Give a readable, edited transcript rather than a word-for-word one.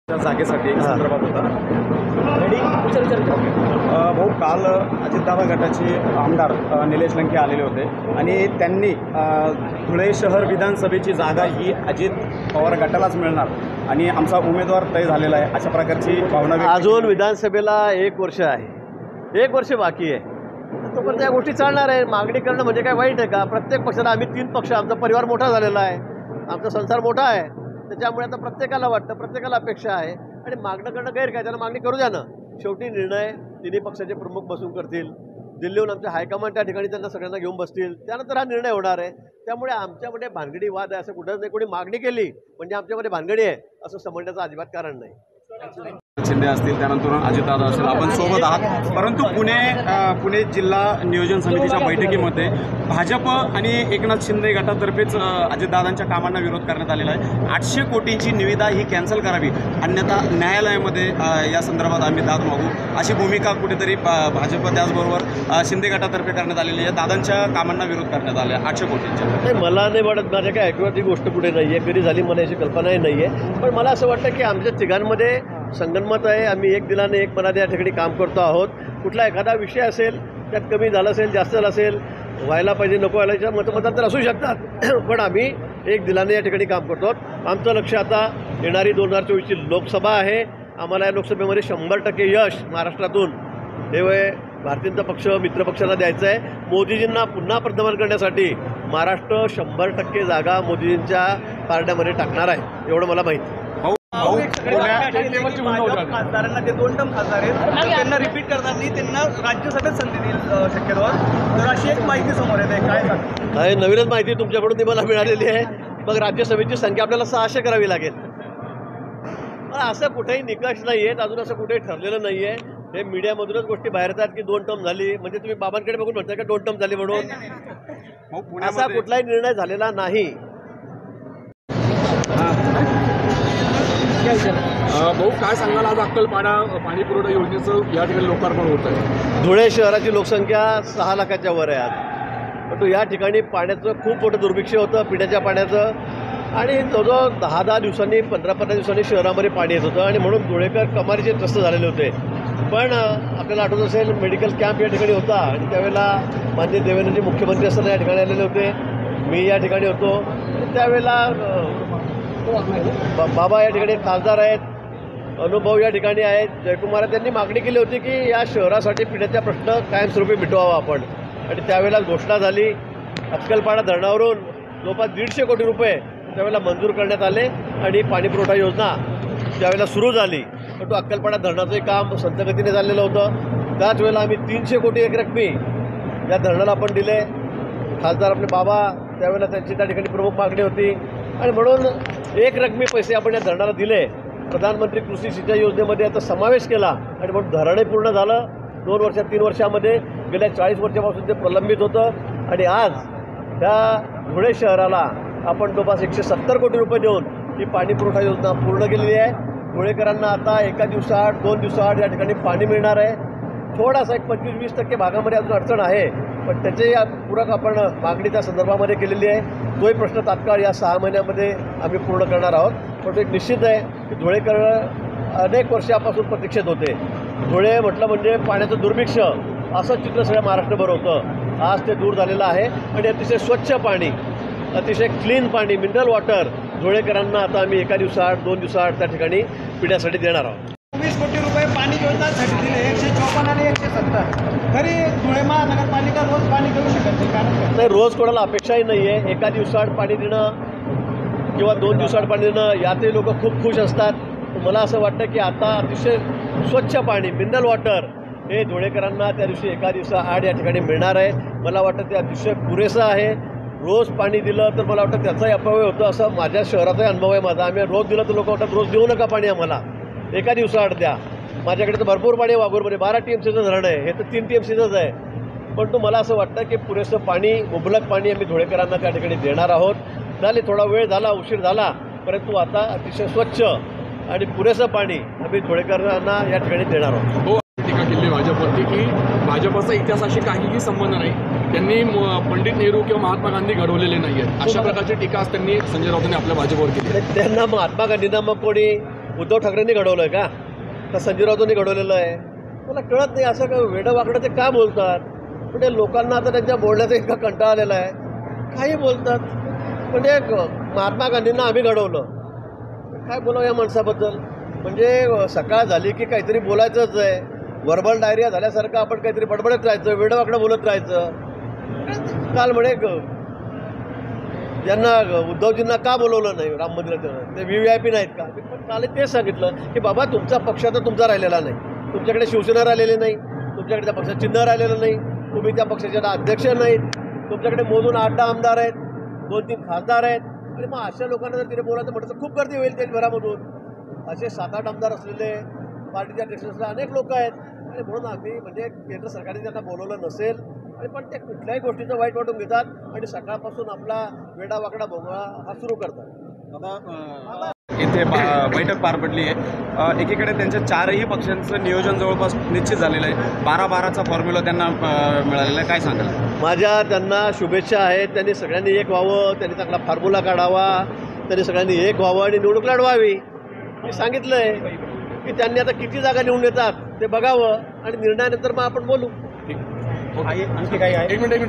जागेसाठी एक संदर्भात होता। भाऊ, काल अजितदादा गटाचे आमदार निलेश लंके आलेले होते आणि त्यांनी धुळे शहर विधानसभेची जागा ही अजित पवार गटालाच मिळणार आणि आमचा उमेदवार तय झालेला आहे अशा प्रकारची भावना। अजून विधानसभेला 1 वर्ष आहे, 1 वर्ष बाकी आहे, तोपर्यंत या गोष्टी चालणार आहे। मागणी करणं म्हणजे काय वाईट आहे का? प्रत्येक पक्षाला आम्ही 3 पक्ष, आमचा परिवार मोठा झालेला आहे, आमचा संसार मोठा आहे, त्याच्यामुळे आता प्रत्येकाला वाटतं, प्रत्येकाला अपेक्षा आहे आणि मागणं करणं गैर काय? त्याला मागणी करू द्या ना। शेवटी निर्णय तिन्ही पक्षाचे प्रमुख बसून करतील, दिल्लीहून आमच्या हायकमांड त्या ठिकाणी त्यांना सगळ्यांना घेऊन बसतील, त्यानंतर हा निर्णय होणार आहे। त्यामुळे आमच्यामध्ये भानगडी वाद आहे असं कुठंच नाही। कोणी मागणी केली म्हणजे आमच्यामध्ये भानगडी आहे असं समजण्याचं अजिबात कारण नाही। शिंदे असतील, त्यानंतर अजितदादा असेल, आपण सोबत आहात, परंतु पुणे जिल्हा नियोजन समितीच्या बैठकीमध्ये भाजप आणि एकनाथ शिंदे गटातर्फेच अजितदादांच्या कामांना विरोध करण्यात आलेला आहे। 800 कोटींची निविदा ही कॅन्सल करावी, अन्यथा न्यायालयामध्ये या संदर्भात आम्ही दाद मागू अशी भूमिका कुठेतरी भाजप त्याचबरोबर शिंदे गटातर्फे करण्यात आलेली आहे। दादांच्या कामांना विरोध करण्यात आला आहे 800 कोटींच्या। मला नाही वाटत, माझ्या काय ऐकूयात ही गोष्ट कुठे नाही आहे, कधी झाली मला याची कल्पनाही नाही आहे, पण मला असं वाटतं की आमच्या तिघांमध्ये संगनमत आहे। आम्ही एक दिलाने एक मनाने या ठिकाणी काम करतो आहोत। कुठला एखादा विषय असेल त्यात कमी झाला असेल, जास्त झाला असेल, व्हायला पाहिजे नको व्हायला मतमतांतर असू शकतात, पण आम्ही एक दिलाने या ठिकाणी काम करतो आहोत। आमचं लक्ष आता येणारी 2024ची लोकसभा आहे। आम्हाला या लोकसभेमध्ये 100% यश महाराष्ट्रातून हे भारतीय जनता पक्ष मित्रपक्षांना द्यायचं आहे। मोदीजींना पुन्हा प्रधानमंत्री करण्यासाठी महाराष्ट्र 100% जागा मोदीजींच्या पारड्यामध्ये टाकणार आहे, एवढं मला माहिती आहे। खासदारांना ते 2 टर्म खासदार आहेत, त्यांना रिपीट करणार नाही, त्यांना राज्यसभेत संधी देईल शक्यतोवर, तर अशी एक माहिती समोर येते। काय काय नवीनच माहिती तुमच्याकडून ती मला मिळालेली आहे। मग राज्यसभेची संख्या आपल्याला 600 करावी लागेल। पण असं कुठेही निकष नाही आहेत, अजून असं कुठेही ठरलेलं नाही आहे। हे मीडियामधूनच गोष्टी बाहेर येतात की 2 टर्म झाली, म्हणजे तुम्ही बाबांकडे बघून म्हणताय का 2 टर्म झाली म्हणून? असा कुठलाही निर्णय झालेला नाही। भाऊ, काय सांगाल, आज अक्कलपाडा पाणी पुरवठा योजनेचं या ठिकाणी लोकार्पण होत आहे। धुळे शहराची लोकसंख्या 6 लाखाच्या वर आहे आज, परंतु या ठिकाणी पाण्याचं खूप मोठं दुर्भिक्ष होतं, पिण्याच्या पाण्याचं, आणि जवळजवळ 10-10 दिवसांनी 15-15 दिवसांनी शहरामध्ये पाणी येत होतं आणि म्हणून धुळेकर कमारीचे त्रस्त झालेले होते। पण आपल्याला आठवत असेल मेडिकल कॅम्प या ठिकाणी होता आणि त्यावेळेला माननीय देवेंद्रजी मुख्यमंत्री असताना या ठिकाणी आलेले होते, मी या ठिकाणी होतो, आणि त्यावेळेला बाबा या ठिकाणी खासदार आहेत, अनुभव या ठिकाणी आहेत, जयकुमार, त्यांनी मागणी केली होती की या शहरासाठी पिण्याचा प्रश्न कायमस्वरूपी मिटवावा आपण, आणि त्यावेळेला घोषणा झाली। अक्कलपाडा धरणावरून जवळपास 150 कोटी रुपये त्यावेळेला मंजूर करण्यात आले आणि पाणी पुरवठा योजना त्यावेळेला सुरू झाली, पण तो अक्कलपाडा धरणाचंही काम संथगतीने चाललेलं होतं। त्याच वेळेला आम्ही 300 कोटी एकरकमी या धरणाला आपण दिले। खासदार आपले बाबा त्यावेळेला त्यांची त्या ठिकाणी प्रमुख मागणी होती आणि म्हणून एकरकमी पैसे आपण या धरणाला दिले। प्रधानमंत्री कृषी सिंचाई योजनेमध्ये याचा समावेश केला आणि म्हणून धरणही पूर्ण झालं 2 वर्षात, 3 वर्षामध्ये। गेल्या 40 वर्षापासून ते प्रलंबित होतं आणि आज त्या धुळे शहराला आपण जवळपास 170 कोटी रुपये देऊन ही पाणी पुरवठा योजना पूर्ण केलेली आहे। धुळेकरांना आता 1 दिवसाआड 2 दिवसाआड या ठिकाणी पाणी मिळणार आहे। थोडासा एक 25-20% भागामध्ये अजून अडचण आहे, पण त्याचे पूरक आपण मागणी त्या संदर्भामध्ये केलेली आहे। तोही प्रश्न तात्काळ या 6 महिन्यामध्ये आम्ही पूर्ण करणार आहोत। पण तो एक निश्चित आहे की धुळेकर अनेक वर्षापासून प्रतीक्षेत होते। धुळे म्हटलं म्हणजे पाण्याचं दुर्भिक्ष असं चित्र सगळ्या महाराष्ट्रभर होतं, आज ते दूर झालेलं आहे आणि अतिशय स्वच्छ पाणी, अतिशय क्लीन पाणी, मिनरल वॉटर धुळेकरांना आता आम्ही 1 दिवसाआड 2 दिवसाआड त्या ठिकाणी पिण्यासाठी देणार आहोत। 20 कोटी रुपये पाणी योजनासाठी दिले, 154 आणि 170, तरी धुळे महानगरपालिका रोज पाणी देऊ शकत नाही। नाही, रोज कोणाला अपेक्षाही नाही आहे 1 दिवसाआड पाणी देणं किंवा 2 दिवसाआड पाणी देणं, यातही लोक खूप खुश असतात। मला असं वाटतं की आता अतिशय स्वच्छ पाणी, मिनरल वॉटर हे धुळेकरांना त्या दिवशी 1 दिवसाआड या ठिकाणी मिळणार आहे। मला वाटतं ते अतिशय पुरेसं आहे। रोज पाणी दिलं तर मला वाटतं त्याचाही अपव्यय होतं, असं माझ्या शहराचाही अनुभव आहे माझा। आम्ही रोज दिलं तर लोक वाटतात रोज देऊ नका पाणी, आम्हाला 1 दिवसाआड द्या। माझ्याकडे तर भरपूर पाणी आहे, वाघूरमध्ये 12 TMCचं धरण आहे, हे तर 3 TMCचंच आहे, पण तो मला असं वाटतं की पुरेसं पाणी, मुबलक पाणी आम्ही धुळेकरांना त्या ठिकाणी देणार आहोत। झाले थोडा वेळ झाला, उशीर झाला, परंतु आता अतिशय स्वच्छ आणि पुरेसं पाणी आम्ही धुळेकरांना या ठिकाणी देणार आहोत। टीका केली भाजपवरती की भाजपचा इतिहासाशी काहीही संबंध नाही, त्यांनी पंडित नेहरू किंवा महात्मा गांधी घडवलेले नाही आहेत, अशा प्रकारची टीका त्यांनी संजय राऊतांनी आपल्या भाजपवर केली। त्यांना महात्मा गांधींना मग कोणी उद्धव ठाकरेंनी घडवलं आहे का तर संजय राऊतांनी घडवलेलं आहे? मला कळत नाही. असं का वेडं वाकडं ते का बोलतात? पण ते लोकांना आता त्यांच्या बोलण्याचा इतका कंटाळा आलेला आहे, काही बोलतात. म्हणजे महात्मा गांधींना आम्ही घडवलं, काय बोलावं या माणसाबद्दल? म्हणजे सकाळ झाली की काहीतरी बोलायचंच आहे. वर्बल डायरिया झाल्यासारखं आपण काहीतरी बडबडत राहायचं, वेडवाकडं बोलत राहायचं. काल म्हणे ज्यांना उद्धवजींना का बोलवलं नाही राम मंदिराचं, ते VVIP नाहीत का? मी पण काल तेच सांगितलं की बाबा तुमचा पक्ष तर तुमचा राहिलेला नाही, तुमच्याकडे शिवसेना राहिलेली नाही, तुमच्याकडे त्या पक्षाचं चिन्ह राहिलेलं नाही, तुम्ही त्या पक्षाचे अध्यक्ष नाहीत, तुमच्याकडे मोजून 8-10 आमदार आहेत, 2-3 खासदार आहेत. आणि मग अशा लोकांना जर तिथे बोलायचं म्हटलं तर खूप गर्दी होईल देशभरामधून. असे 7-8 आमदार असलेले पार्टीच्या अध्यक्षांना अनेक लोक आहेत. आणि म्हणून आम्ही म्हणजे केंद्र सरकारने त्यांना बोलवलं नसेल आणि पण ते कुठल्याही गोष्टीचं वाईट वाटून घेतात आणि सकाळपासून आपला वेडावाकडा भोंगळा हा सुरू करतात. आता इथे बैठक पार पडली आहे. एकीकडे त्यांच्या 4ही पक्षांचं नियोजन जवळपास निश्चित झालेलं आहे. 12-12चा फॉर्म्युला त्यांना मिळालेला आहे. काय सांगाल? माझ्या त्यांना शुभेच्छा आहेत. त्यांनी सगळ्यांनी एक व्हावं, त्यांनी चांगला फॉर्म्युला काढावा, त्यांनी सगळ्यांनी एक व्हावं आणि निवडणूक लढवावी. मी सांगितलं आहे की त्यांनी आता किती जागा निवडून येतात ते बघावं आणि निर्णयानंतर मग आपण बोलू. आणखी काही आहे? एक मिनिट